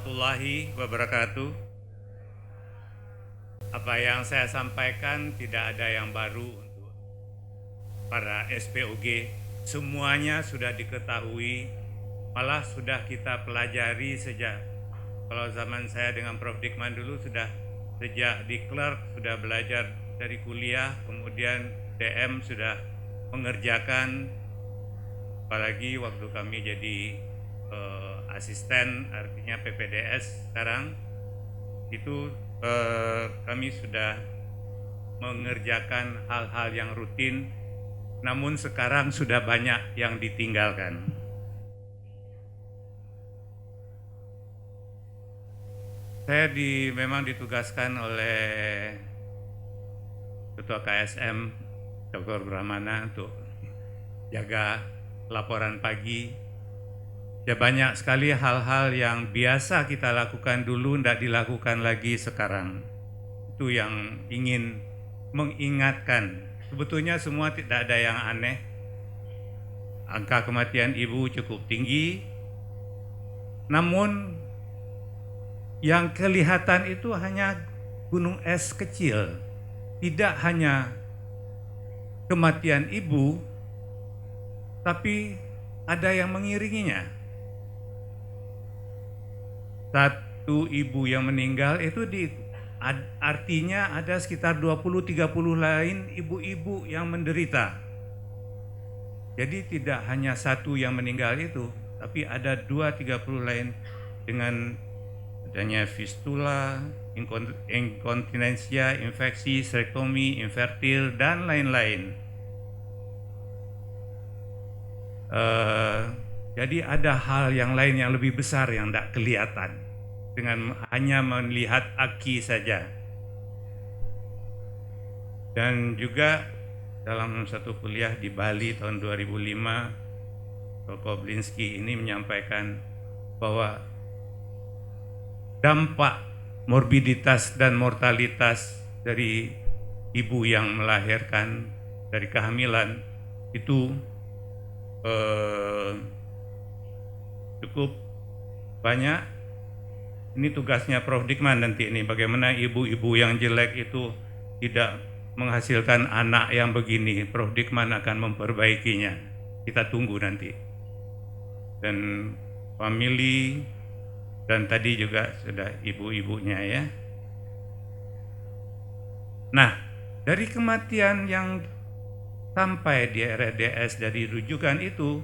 warahmatullahi wabarakatuh. Apa yang saya sampaikan tidak ada yang baru untuk para SPOG. Semuanya sudah diketahui, malah sudah kita pelajari sejak, kalau zaman saya dengan Prof. Dikman dulu sudah sejak di clerk sudah belajar dari kuliah, kemudian DM sudah mengerjakan, apalagi waktu kami jadi asisten, artinya PPDS sekarang, itu kami sudah mengerjakan hal-hal yang rutin, namun sekarang sudah banyak yang ditinggalkan. Saya memang ditugaskan oleh Ketua KSM Dr. Brahmana untuk jaga laporan pagi. Ya, banyak sekali hal-hal yang biasa kita lakukan dulu tidak dilakukan lagi sekarang. Itu yang ingin mengingatkan. Sebetulnya semua tidak ada yang aneh. Angka kematian ibu cukup tinggi, namun yang kelihatan itu hanya gunung es kecil. Tidak hanya kematian ibu, tapi ada yang mengiringinya. Satu ibu yang meninggal itu artinya ada sekitar 20-30 lain ibu-ibu yang menderita. Jadi tidak hanya satu yang meninggal itu, tapi ada 2-30 lain dengan adanya fistula, inkontinensia, infeksi, sterektomi, infertil, dan lain-lain. Jadi ada hal yang lain yang lebih besar yang tidak kelihatan dengan hanya melihat aki saja. Dan juga dalam satu kuliah di Bali tahun 2005, Dr. Blinsky ini menyampaikan bahwa dampak morbiditas dan mortalitas dari ibu yang melahirkan dari kehamilan itu cukup banyak. Ini tugasnya Prof. Dikman nanti ini, bagaimana ibu-ibu yang jelek itu tidak menghasilkan anak yang begini. Prof. Dikman akan memperbaikinya. Kita tunggu nanti. Dan family, dan tadi juga sudah ibu-ibunya ya. Nah, dari kematian yang sampai di RDS dari rujukan itu,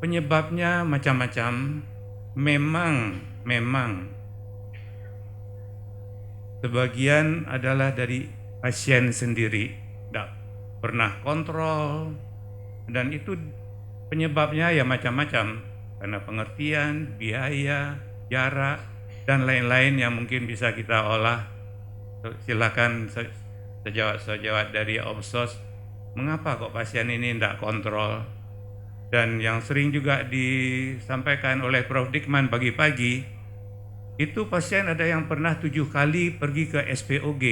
penyebabnya macam-macam. Memang sebagian adalah dari pasien sendiri, tidak pernah kontrol, dan itu penyebabnya ya macam-macam, karena pengertian, biaya, jarak, dan lain-lain yang mungkin bisa kita olah. Silakan sejawat dari Opsos, mengapa kok pasien ini tidak kontrol? Dan yang sering juga disampaikan oleh Prof. Dikman pagi-pagi, itu pasien ada yang pernah 7 kali pergi ke SPOG.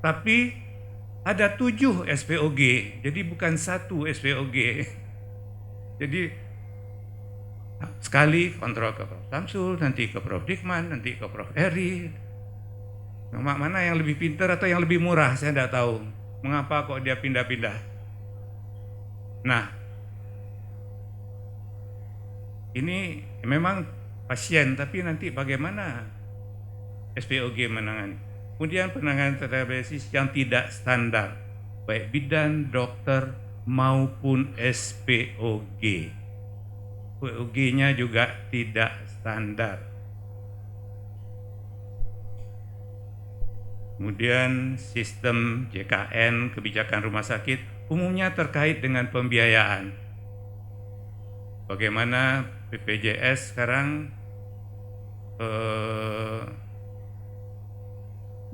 Tapi ada 7 SPOG, jadi bukan 1 SPOG. Jadi sekali kontrol ke Prof. Samsul, nanti ke Prof. Dikman, nanti ke Prof. Eri. Mana yang lebih pintar atau yang lebih murah, saya tidak tahu. Mengapa kok dia pindah-pindah. Nah, ini memang pasien, tapi nanti bagaimana SPOG menangani? Kemudian penanganan diabetes yang tidak standar, baik bidan, dokter, maupun SPOG. SPOG-nya juga tidak standar. Kemudian sistem JKN, kebijakan rumah sakit, umumnya terkait dengan pembiayaan. Bagaimana BPJS sekarang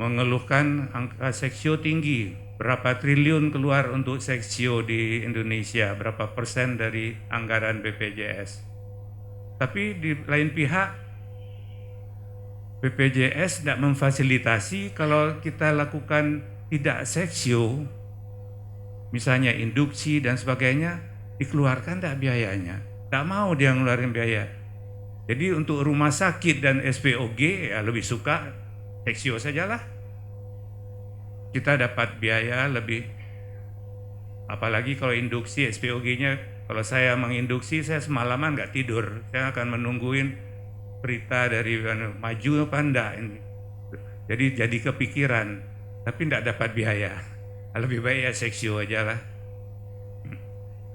mengeluhkan angka seksio tinggi, berapa triliun keluar untuk seksio di Indonesia, berapa persen dari anggaran BPJS. Tapi di lain pihak, BPJS tidak memfasilitasi kalau kita lakukan tidak seksio, misalnya induksi dan sebagainya, dikeluarkan tidak biayanya. Tak mau dia ngeluarin biaya. Jadi untuk rumah sakit dan SPOG ya lebih suka seksio sajalah. Kita dapat biaya lebih, apalagi kalau induksi SPOG-nya, kalau saya menginduksi saya semalaman nggak tidur, saya akan menungguin berita dari maju apa enggak ini. Jadi kepikiran, tapi enggak dapat biaya. Lebih baik ya seksio aja lah.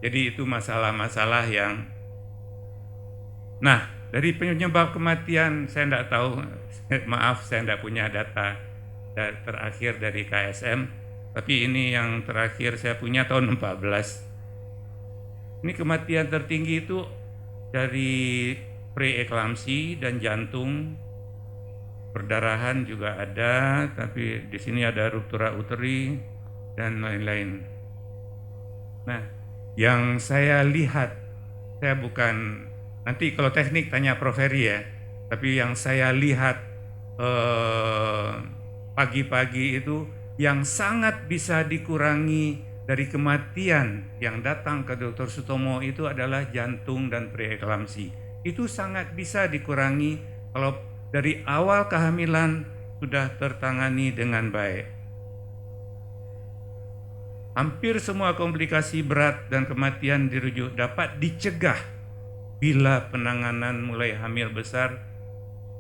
Jadi itu masalah-masalah yang, nah dari penyebab kematian saya enggak tahu, maaf saya enggak punya data terakhir dari KSM, tapi ini yang terakhir saya punya tahun 14. Ini kematian tertinggi itu dari preeklamsi dan jantung, perdarahan juga ada, tapi di sini ada ruptura uteri dan lain-lain. Nah, yang saya lihat, saya bukan, nanti kalau teknik tanya Prof. Heri ya, tapi yang saya lihat pagi-pagi itu yang sangat bisa dikurangi dari kematian yang datang ke Dr. Sutomo itu adalah jantung dan preeklamsi. Itu sangat bisa dikurangi kalau dari awal kehamilan sudah tertangani dengan baik. Hampir semua komplikasi berat dan kematian dirujuk dapat dicegah bila penanganan mulai hamil besar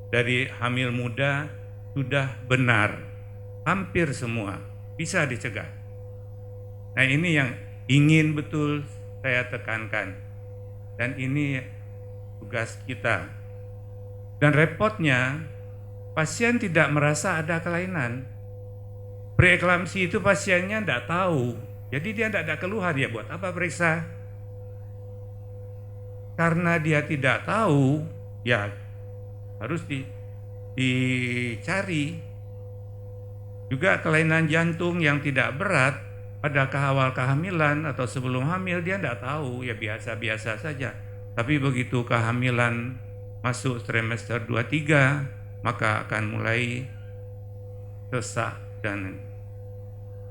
dari hamil muda sudah benar. Hampir semua bisa dicegah. Nah, ini yang ingin betul saya tekankan. Dan ini tugas kita. Dan repotnya, pasien tidak merasa ada kelainan. Preeklamsi itu pasiennya tidak tahu. Jadi dia tidak ada keluhan, dia buat apa periksa? Karena dia tidak tahu, ya harus dicari. Juga kelainan jantung yang tidak berat pada awal kehamilan atau sebelum hamil dia tidak tahu, ya biasa-biasa saja. Tapi begitu kehamilan masuk trimester 2-3, maka akan mulai sesak, dan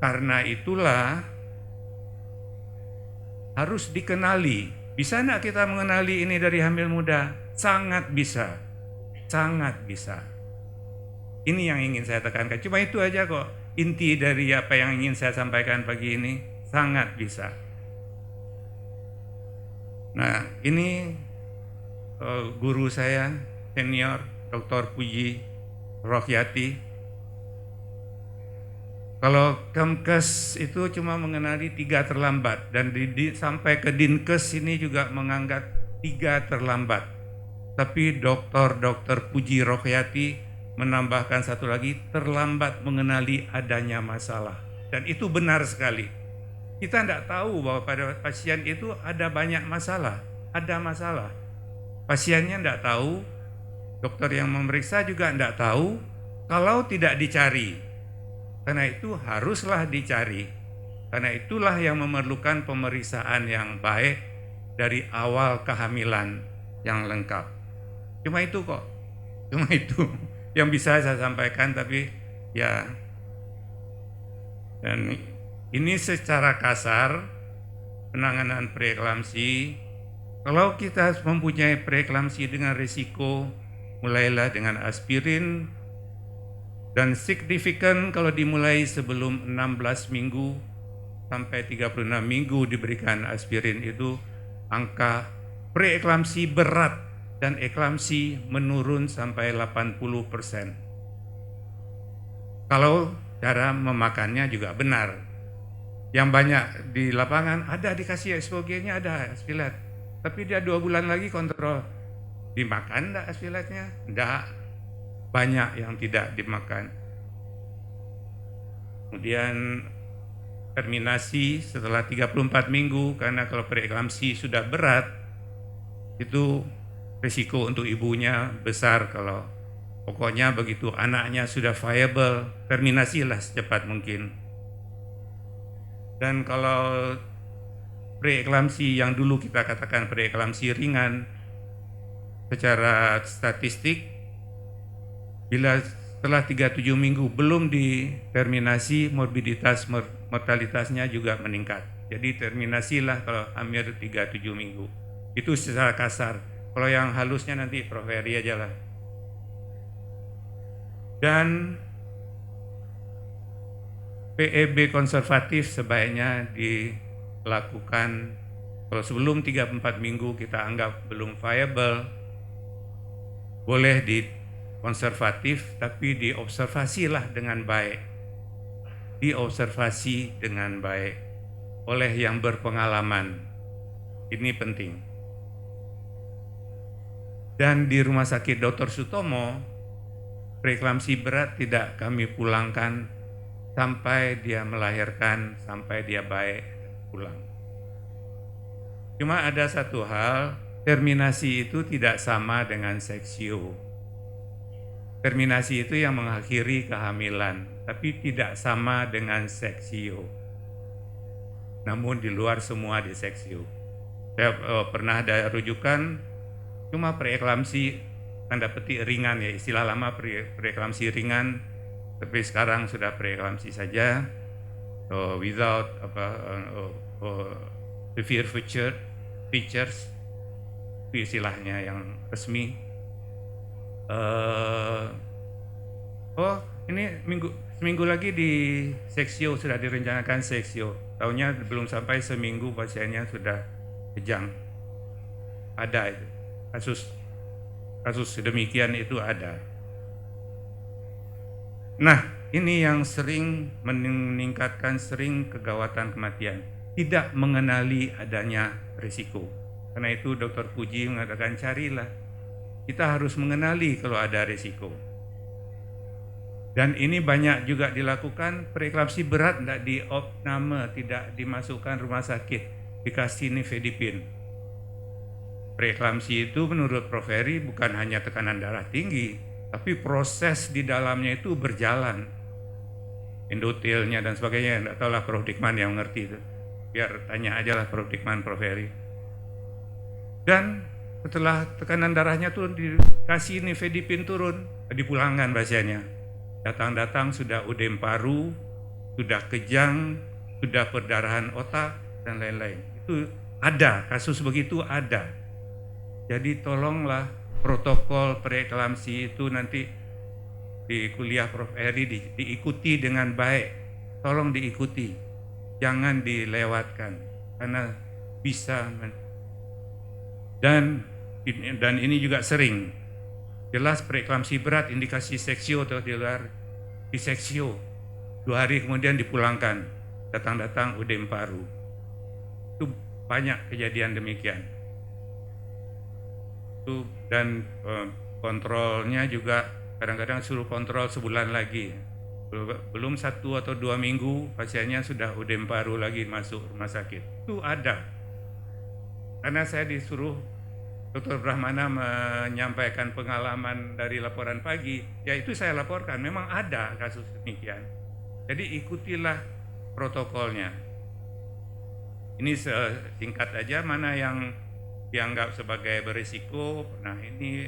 karena itulah harus dikenali. Bisa enggak kita mengenali ini dari hamil muda? Sangat bisa, sangat bisa. Ini yang ingin saya tekankan. Cuma itu aja kok inti dari apa yang ingin saya sampaikan pagi ini. Sangat bisa. Nah, ini guru saya senior Dr. Puji Rohyati. Kalau Kemkes itu cuma mengenali 3 terlambat, dan sampai ke Dinkes ini juga menganggap 3 terlambat. Tapi Dr. Puji Rohyati menambahkan satu lagi, terlambat mengenali adanya masalah. Dan itu benar sekali. Kita tidak tahu bahwa pada pasien itu ada banyak masalah, ada masalah. Pasiennya tidak tahu, dokter yang memeriksa juga tidak tahu, kalau tidak dicari. Karena itu haruslah dicari. Karena itulah yang memerlukan pemeriksaan yang baik dari awal kehamilan yang lengkap. Cuma itu kok, cuma itu yang bisa saya sampaikan. Tapi ya, dan ini secara kasar penanganan preeklamsi. Kalau kita mempunyai preeklamsi dengan risiko, mulailah dengan aspirin, dan signifikan kalau dimulai sebelum 16 minggu sampai 36 minggu diberikan aspirin, itu angka preeklamsi berat dan eklamsi menurun sampai 80%. Kalau cara memakannya juga benar. Yang banyak di lapangan ada dikasih SPOG-nya, ada aspilat. Tapi dia 2 bulan lagi kontrol. Dimakan enggak aspilatnya? Enggak. Banyak yang tidak dimakan. Kemudian terminasi setelah 34 minggu, karena kalau preeklamsi sudah berat, itu risiko untuk ibunya besar. Kalau pokoknya begitu anaknya sudah viable, terminasilah secepat mungkin. Dan kalau preeklamsi yang dulu kita katakan preeklamsi ringan, secara statistik bila setelah 37 minggu belum diterminasi, morbiditas mortalitasnya juga meningkat. Jadi terminasilah kalau hamil 37 minggu. Itu secara kasar. Kalau yang halusnya nanti Prof. Heri aja lah. Dan PEB konservatif sebaiknya dilakukan kalau sebelum 3-4 minggu kita anggap belum viable, boleh di konservatif tapi diobservasilah dengan baik. Diobservasi dengan baik oleh yang berpengalaman. Ini penting. Dan di Rumah Sakit Dr. Sutomo, preeklamsi berat tidak kami pulangkan sampai dia melahirkan, sampai dia baik pulang. Cuma ada satu hal, terminasi itu tidak sama dengan seksio. Terminasi itu yang mengakhiri kehamilan, tapi tidak sama dengan seksio. Namun di luar semua di seksio. Saya pernah ada rujukan, cuma preeklamsi tanda petik ringan ya, istilah lama preeklamsi ringan, tapi sekarang sudah preeklamsi saja, without severe features, itu istilahnya yang resmi. Ini seminggu lagi di seksio sudah direncanakan seksio. Taunya belum sampai seminggu pasiennya sudah kejang. Ada itu kasus demikian itu ada. Nah, ini yang sering meningkatkan kegawatan kematian, tidak mengenali adanya risiko. Karena itu Dr. Puji mengatakan carilah. Kita harus mengenali kalau ada risiko. Dan ini banyak juga dilakukan, preeklamsi berat tidak diopname, tidak dimasukkan rumah sakit, dikasih nifedipin. Preeklamsi itu menurut Prof. Heri bukan hanya tekanan darah tinggi, tapi proses di dalamnya itu berjalan. Endotelnya dan sebagainya, tidak tahu lah Prof. Dikman yang mengerti itu. Biar tanya aja lah Prof. Dikman, Prof. Heri. Dan setelah tekanan darahnya turun, dikasih nifedipin turun, dipulangkan pasiennya. Datang-datang sudah udem paru, sudah kejang, sudah perdarahan otak, dan lain-lain. Itu ada, kasus begitu ada. Jadi tolonglah protokol preeklamsi itu nanti di kuliah Prof. Heri diikuti dengan baik. Tolong diikuti, jangan dilewatkan, karena bisa. Dan ini juga sering, jelas preeklamsi berat, indikasi seksio atau di luar di seksio, 2 hari kemudian dipulangkan, datang-datang udem paru. Itu banyak kejadian demikian. Dan kontrolnya juga kadang-kadang suruh kontrol sebulan lagi. Belum 1 atau 2 minggu pasiennya sudah udem paru lagi masuk rumah sakit. Itu ada. Karena saya disuruh Dr. Brahmana menyampaikan pengalaman dari laporan pagi, ya itu saya laporkan, memang ada kasus demikian. Jadi ikutilah protokolnya. Ini singkat aja mana yang dianggap sebagai berisiko. Nah ini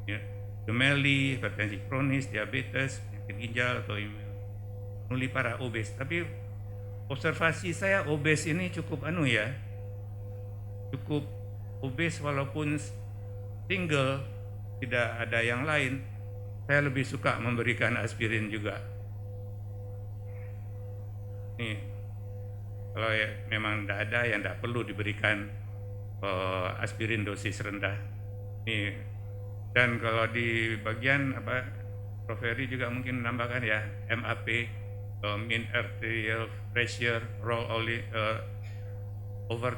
ya, gemeli, hipertensi kronis, diabetes, penyakit ginjal atau nulipara, obes. Tapi observasi saya obes ini cukup cukup obes walaupun single, tidak ada yang lain. Saya lebih suka memberikan aspirin juga. Nih, kalau ya, memang tidak ada yang tidak perlu diberikan aspirin dosis rendah. Nih, dan kalau di bagian Prof. Heri juga mungkin menambahkan ya, MAP, mean arterial pressure, over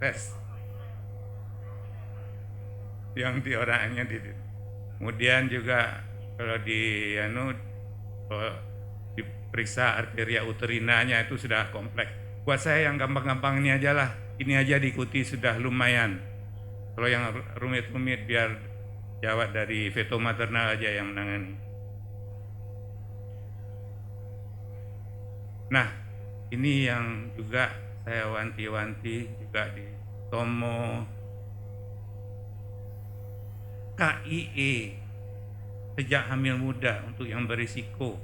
test yang di orangnya kemudian juga kalau diperiksa arteria uterinanya itu sudah kompleks. Buat saya yang gampang-gampang ini aja lah, ini aja diikuti sudah lumayan. Kalau yang rumit-rumit biar jawab dari veto maternal aja yang menangani. Nah, ini yang juga saya wanti-wanti juga di Tomo, KIE sejak hamil muda untuk yang berisiko,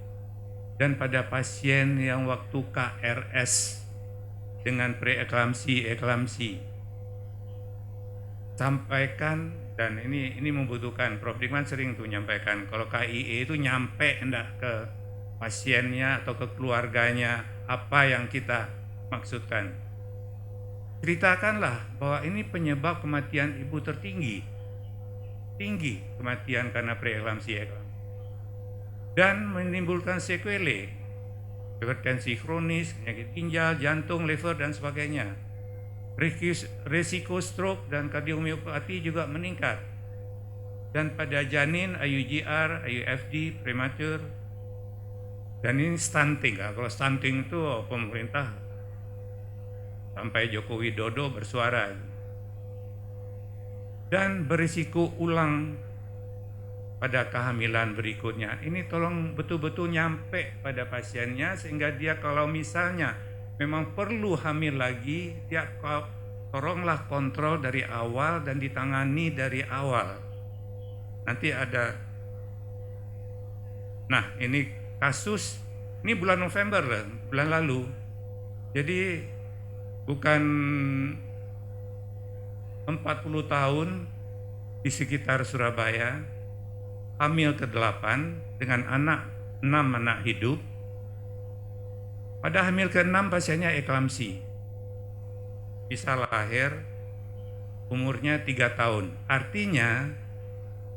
dan pada pasien yang waktu KRS dengan preeklamsi, eklamsi. sampaikan, dan ini membutuhkan, Prof. Dikman sering tuh nyampaikan, kalau KIE itu nyampe enggak ke pasiennya atau ke keluarganya apa yang kita maksudkan. Ceritakanlah bahwa ini penyebab kematian ibu tinggi kematian karena preeklamsi dan menimbulkan sequelae, hipertensi kronis, penyakit ginjal, jantung, liver, dan sebagainya. Risiko stroke dan kardiomiopati juga meningkat. Dan pada janin, IUGR, IUFD, prematur, dan ini stunting. Kalau stunting itu pemerintah sampai Joko Widodo bersuara. Dan berisiko ulang pada kehamilan berikutnya. Ini tolong betul-betul nyampe pada pasiennya sehingga dia kalau misalnya memang perlu hamil lagi, dia tolonglah kontrol dari awal dan ditangani dari awal. Nanti ada, nah ini kasus, ini bulan November, bulan lalu. Jadi bukan 40 tahun di sekitar Surabaya, hamil ke-8 dengan 6 anak hidup. Pada hamil ke-6 pasiennya eklamsi. Bisa lahir umurnya 3 tahun. Artinya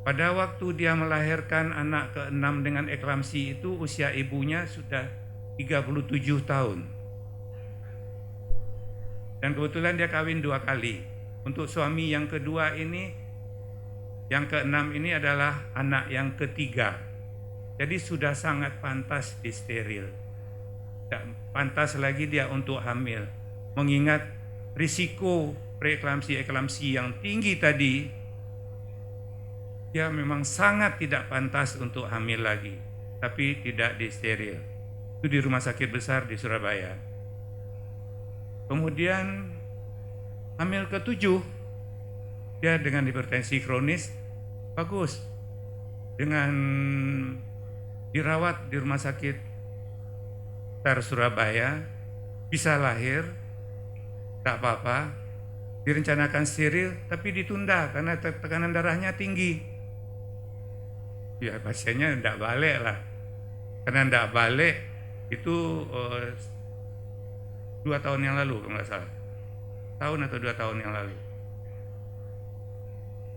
pada waktu dia melahirkan anak ke-6 dengan eklamsi itu usia ibunya sudah 37 tahun. Dan kebetulan dia kawin 2 kali. Untuk suami yang kedua ini, yang ke-6 ini adalah anak yang ketiga. Jadi sudah sangat pantas disteril. Tidak pantas lagi dia untuk hamil. Mengingat risiko preeklamsi yang tinggi tadi, dia memang sangat tidak pantas untuk hamil lagi. Tapi tidak disteril. Itu di rumah sakit besar di Surabaya. Kemudian hamil ke-7, dia dengan hipertensi kronis, bagus, dengan dirawat di rumah sakit besar Surabaya, bisa lahir, tak apa-apa, direncanakan steril, tapi ditunda karena tekanan darahnya tinggi. Ya pasiennya tidak balik lah, karena tidak balik itu 2 tahun yang lalu kalau nggak salah, tahun atau 2 tahun yang lalu.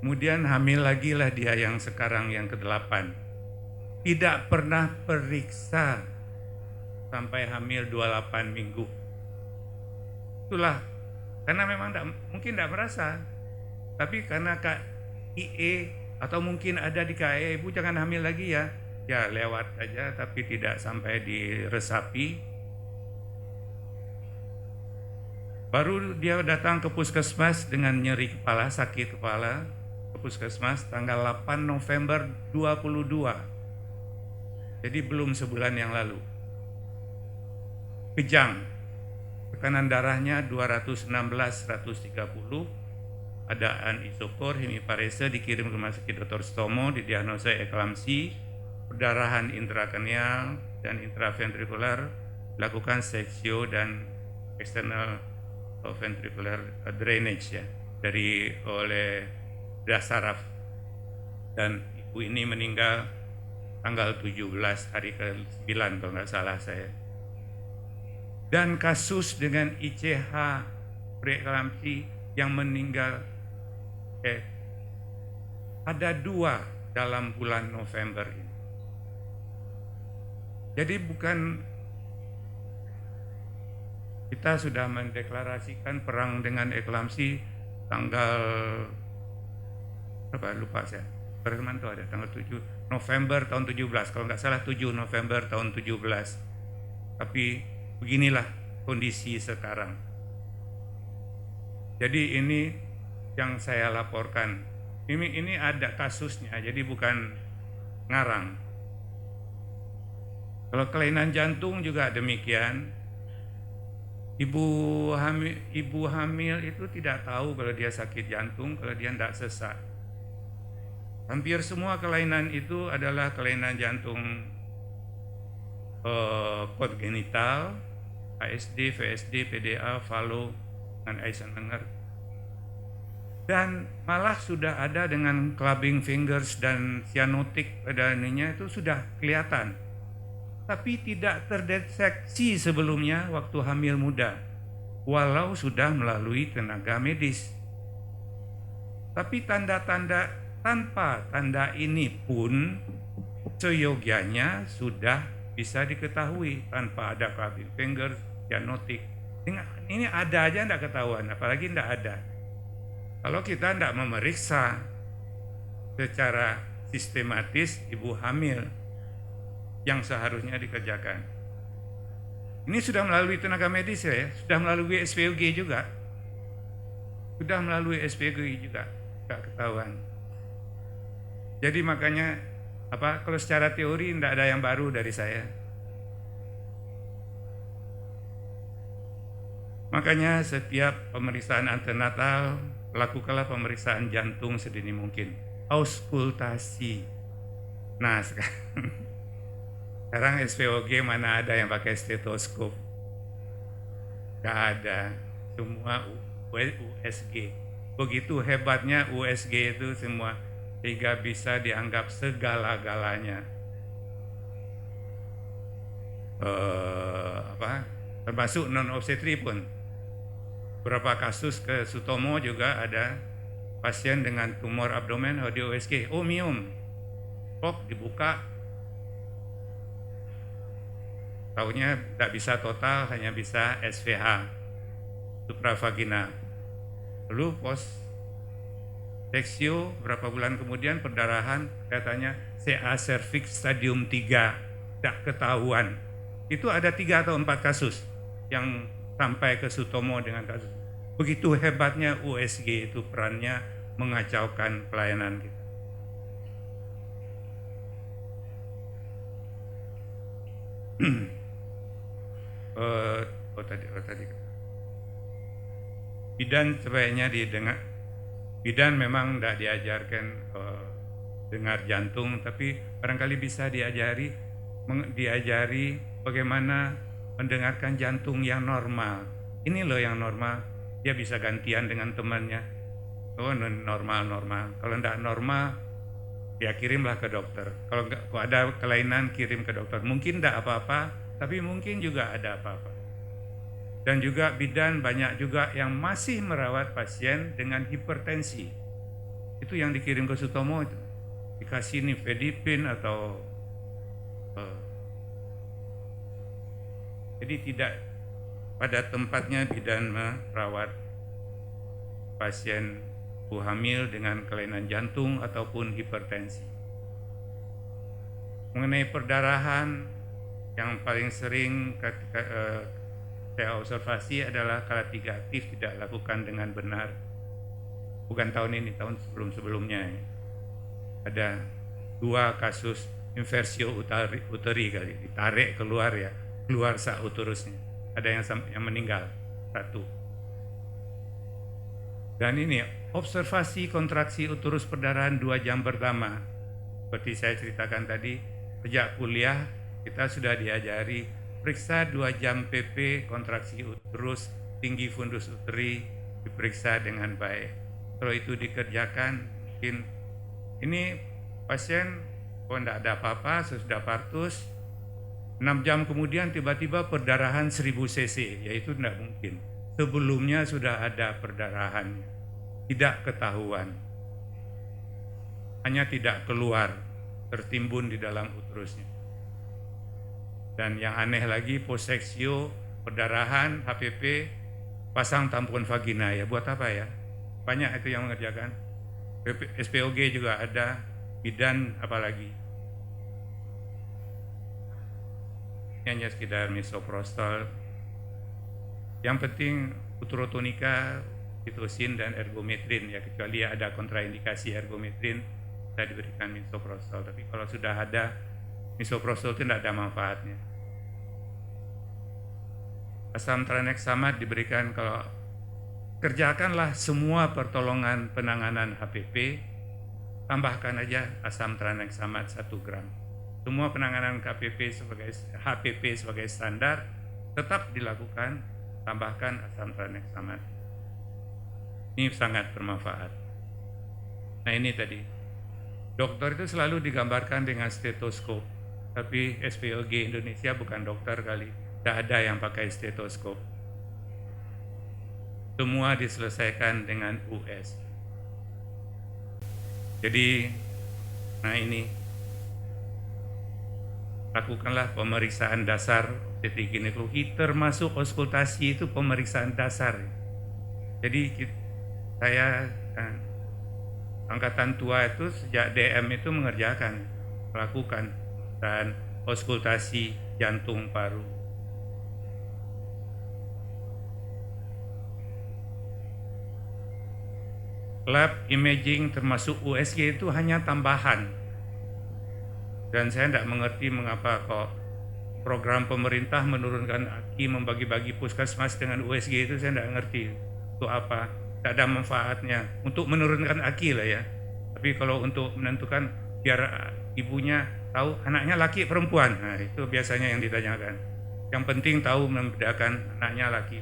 Kemudian hamil lagi lah dia yang sekarang yang ke-8. Tidak pernah periksa sampai hamil 28 minggu. Itulah, karena memang mungkin tidak merasa. Tapi karena KIE atau mungkin ada di KIE, ibu jangan hamil lagi ya. Ya lewat aja tapi tidak sampai diresapi. Baru dia datang ke puskesmas dengan nyeri kepala, sakit kepala. Puskesmas tanggal 8 November 22. Jadi belum sebulan yang lalu. Kejang. Tekanan darahnya 216/130. Ada anisopor, hemiparese, dikirim ke rumah sakit Dr. Stomo, didiagnosa eklamsi, perdarahan intrakranial dan intraventrikular, lakukan seksio dan external ventricular drainage ya oleh saraf, dan ibu ini meninggal tanggal 17 hari ke-9 kalau nggak salah saya. Dan kasus dengan ICH preeklamsi yang meninggal ada 2 dalam bulan November ini. Jadi bukan kita sudah mendeklarasikan perang dengan eklamsi tanggal berapa lupa saya, Permanto ada tanggal 7 November tahun 17 kalau nggak salah, 7 November tahun 17. Tapi beginilah kondisi sekarang. Jadi ini yang saya laporkan, ini ada kasusnya, jadi bukan ngarang. Kalau kelainan jantung juga demikian. Ibu hamil itu tidak tahu kalau dia sakit jantung, kalau dia tidak sesak. Hampir semua kelainan itu adalah kelainan jantung kongenital, ASD, VSD, PDA, Fallot, dan Eisenmenger. Dan malah sudah ada dengan clubbing fingers dan cyanotic pada ininya itu sudah kelihatan. Tapi tidak terdeteksi sebelumnya waktu hamil muda, walau sudah melalui tenaga medis. Tapi tanda-tanda tanpa tanda ini pun seyogianya sudah bisa diketahui tanpa ada clubbing fingers, cyanotic. Ini ada aja tidak ketahuan, apalagi tidak ada. Kalau kita tidak memeriksa secara sistematis ibu hamil yang seharusnya dikerjakan. Ini sudah melalui tenaga medis ya, sudah melalui SPOG juga. Sudah melalui SPOG juga, tidak ketahuan. Jadi makanya kalau secara teori tidak ada yang baru dari saya. Makanya setiap pemeriksaan antenatal, lakukanlah pemeriksaan jantung sedini mungkin. Auskultasi. Nah sekarang SPOG mana ada yang pakai stetoskop? Gak ada. Semua USG. Begitu hebatnya USG itu semua, sehingga bisa dianggap segala-galanya. Termasuk non-obstetri pun. Beberapa kasus ke Sutomo juga ada pasien dengan tumor abdomen di USG, miom, dibuka, taunya tidak bisa total, hanya bisa SVH, supravagina. Lalu post seksio berapa bulan kemudian perdarahan, katanya CA cervix stadium 3, tidak ketahuan. Itu ada 3 atau 4 kasus yang sampai ke Sutomo dengan kasus. Begitu hebatnya USG itu perannya mengacaukan pelayanan kita. Tadi. Bidan sebaiknya didengar. Bidan memang tidak diajarkan dengar jantung, tapi barangkali bisa diajari bagaimana mendengarkan jantung yang normal. Ini loh yang normal, dia bisa gantian dengan temannya. Normal. Kalau tidak normal, ya kirimlah ke dokter. Kalau ada kelainan, kirim ke dokter. Mungkin tidak apa-apa, tapi mungkin juga ada apa-apa. Dan juga bidan banyak juga yang masih merawat pasien dengan hipertensi. Itu yang dikirim ke Sutomo itu. Dikasih nifedipin atau jadi tidak pada tempatnya bidan merawat pasien ibu hamil dengan kelainan jantung ataupun hipertensi. Mengenai perdarahan, yang paling sering saya observasi adalah kala 3 aktif tidak lakukan dengan benar. Bukan tahun ini, tahun sebelum-sebelumnya. Ada 2 kasus inversio uteri kali, ditarik keluar ya, keluar sak uterusnya. Ada yang meninggal, 1. Dan ini observasi kontraksi uterus perdarahan 2 jam pertama. Seperti saya ceritakan tadi, sejak kuliah kita sudah diajari periksa 2 jam PP kontraksi uterus, tinggi fundus uteri diperiksa dengan baik. Kalau itu dikerjakan, mungkin ini pasien tidak ada apa-apa, sesudah partus, 6 jam kemudian tiba-tiba perdarahan 1000 cc, yaitu tidak mungkin. Sebelumnya sudah ada perdarahan, tidak ketahuan, hanya tidak keluar, tertimbun di dalam uterusnya. Dan yang aneh lagi, poseksio, perdarahan, HPP, pasang tampon vagina, ya buat apa ya? Banyak itu yang mengerjakan. SPOG juga ada, bidan apalagi. Hanya sekedar misoprostol. Yang penting uterotonika, pitocin dan ergometrin ya, kecuali ada kontraindikasi ergometrin saya diberikan misoprostol. Tapi kalau sudah ada misoprostol itu tidak ada manfaatnya. Asam tranexamat diberikan kalau kerjakanlah semua pertolongan penanganan HPP, tambahkan aja asam tranexamat 1 gram. Semua penanganan HPP sebagai standar tetap dilakukan, tambahkan asam tranexamat. Ini sangat bermanfaat. Nah ini tadi, dokter itu selalu digambarkan dengan stetoskop, tapi SPOG Indonesia bukan dokter kali, tidak ada yang pakai stetoskop. Semua diselesaikan dengan US. Jadi, nah ini, lakukanlah pemeriksaan dasar obstetrik ginekologi, termasuk auskultasi itu pemeriksaan dasar. Jadi saya angkatan tua itu sejak DM itu melakukan dan auskultasi jantung paru. Lab imaging termasuk USG itu hanya tambahan. Dan saya tidak mengerti mengapa kok program pemerintah menurunkan AKI, membagi-bagi puskesmas dengan USG itu saya tidak ngerti. Untuk apa? Tidak ada manfaatnya. Untuk menurunkan AKI lah ya. Tapi kalau untuk menentukan biar ibunya tahu anaknya laki perempuan, nah itu biasanya yang ditanyakan. Yang penting tahu membedakan anaknya laki.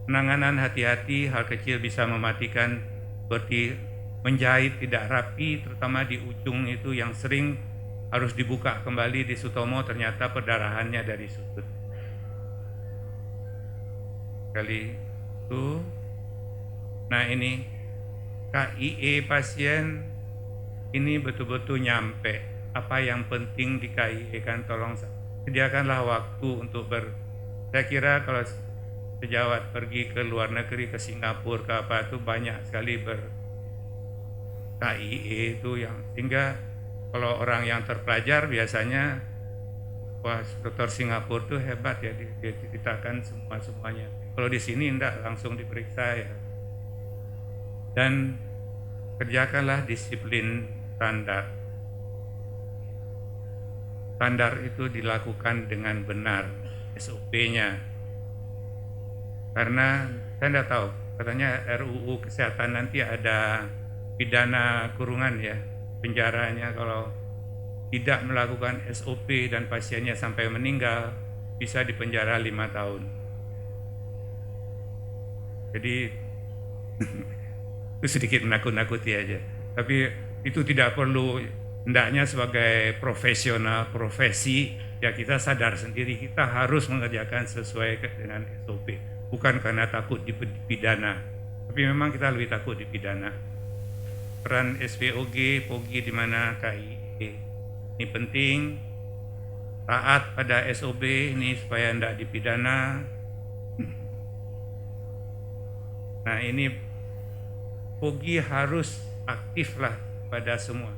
Penanganan hati-hati, hal kecil bisa mematikan, seperti menjahit tidak rapi, terutama di ujung itu yang sering harus dibuka kembali di Sutomo, ternyata perdarahannya dari sudut. Kali itu, nah ini KIE pasien ini betul-betul nyampe. Apa yang penting di KIE kan, tolong sediakanlah waktu untuk saya kira kalau sejawat pergi ke luar negeri, ke Singapura, ke apa itu banyak sekali KIE itu yang sehingga kalau orang yang terpelajar biasanya wah dokter Singapura tuh hebat ya, dia ceritakan semuanya. Kalau di sini enggak langsung diperiksa ya. Dan kerjakanlah disiplin standar. Standar itu dilakukan dengan benar, SOP-nya. Karena saya tidak tahu, katanya RUU Kesehatan nanti ada pidana kurungan ya, penjaranya kalau tidak melakukan SOP dan pasiennya sampai meninggal bisa dipenjara 5 tahun. Jadi itu sedikit menakut-nakuti aja. Tapi itu tidak perlu, hendaknya sebagai profesional, profesi, ya kita sadar sendiri kita harus mengerjakan sesuai dengan SOP. Bukan karena takut dipidana, tapi memang kita lebih takut dipidana. Peran SPOG, POGI di mana KIE. Ini penting, taat pada SOP ini supaya tidak dipidana. Nah ini POGI harus aktif lah pada semua.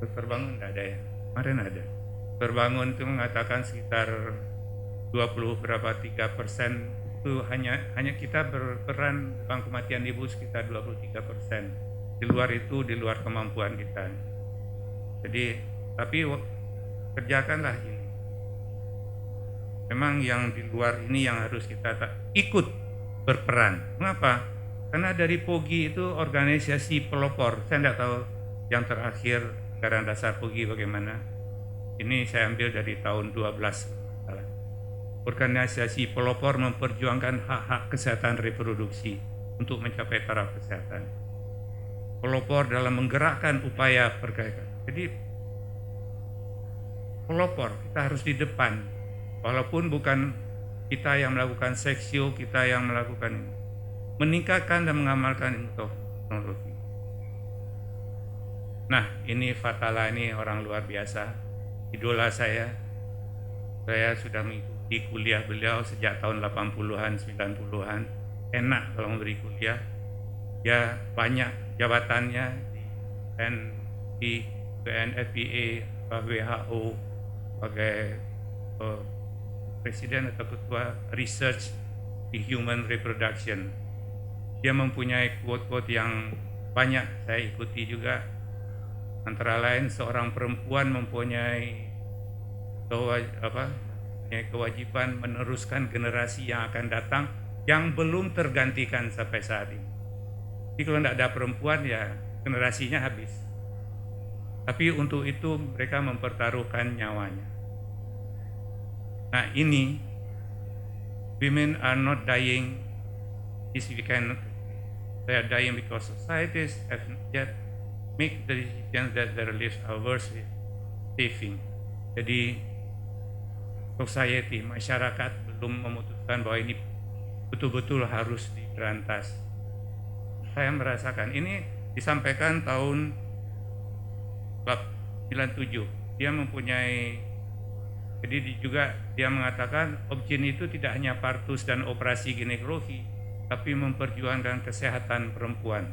Terbangun tidak ada ya? Kemarin ada. Terbangun itu mengatakan sekitar 3% itu hanya kita berperan dalam kematian ibu sekitar 23%. Di luar itu, di luar kemampuan kita. Jadi, tapi kerjakanlah ini. Memang yang di luar ini yang harus kita ikut berperan. Mengapa? Karena dari POGI itu organisasi pelopor. Saya tidak tahu yang terakhir anggaran dasar POGI bagaimana. Ini saya ambil dari tahun 12. Organisasi pelopor memperjuangkan hak-hak kesehatan reproduksi untuk mencapai taraf kesehatan. Pelopor dalam menggerakkan upaya perbaikan. Jadi pelopor kita harus di depan, walaupun bukan kita yang melakukan seksio, kita yang melakukan ini. Meningkatkan dan mengamalkan teknologi. Nah ini Fatala ini orang luar biasa, idola saya sudah mengikuti kuliah beliau sejak tahun 80-an, 90-an. Enak kalau memberi kuliah. Ya banyak jabatannya di BNFPA, WHO, sebagai presiden atau ketua research di human reproduction. Dia mempunyai quote-quote yang banyak saya ikuti juga. Antara lain seorang perempuan mempunyai kewajiban meneruskan generasi yang akan datang yang belum tergantikan sampai saat ini. Jadi kalau tidak ada perempuan ya generasinya habis. Tapi untuk itu mereka mempertaruhkan nyawanya. Nah ini, women are not dying is we can they are dying because societies have not yet make the decision that their lives are worth saving. Jadi society, masyarakat belum memutuskan bahwa ini betul-betul harus diberantas. Saya merasakan ini disampaikan tahun 97. Dia mempunyai, jadi juga dia mengatakan Obgyn itu tidak hanya partus dan operasi ginekologi, tapi memperjuangkan kesehatan perempuan.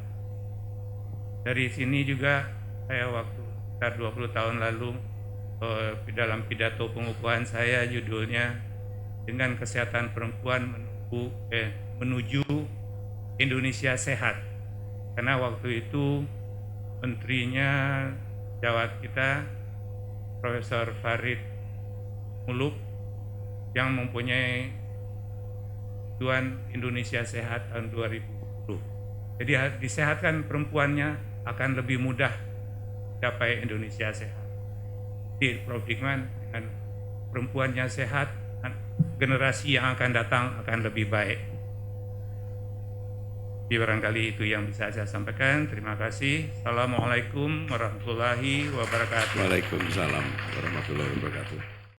Dari sini juga saya waktu sekitar 20 tahun lalu dalam pidato pengukuhan saya judulnya dengan kesehatan perempuan menuju Indonesia sehat. Karena waktu itu menterinya Jawat kita Profesor Farid Muluk yang mempunyai tujuan Indonesia sehat tahun 2010. Jadi disehatkan perempuannya akan lebih mudah capai Indonesia sehat. Jadi Prof. Dikman dengan perempuannya sehat, generasi yang akan datang akan lebih baik. Jadi barangkali itu yang bisa saya sampaikan. Terima kasih. Assalamualaikum warahmatullahi wabarakatuh. Waalaikumsalam warahmatullahi wabarakatuh.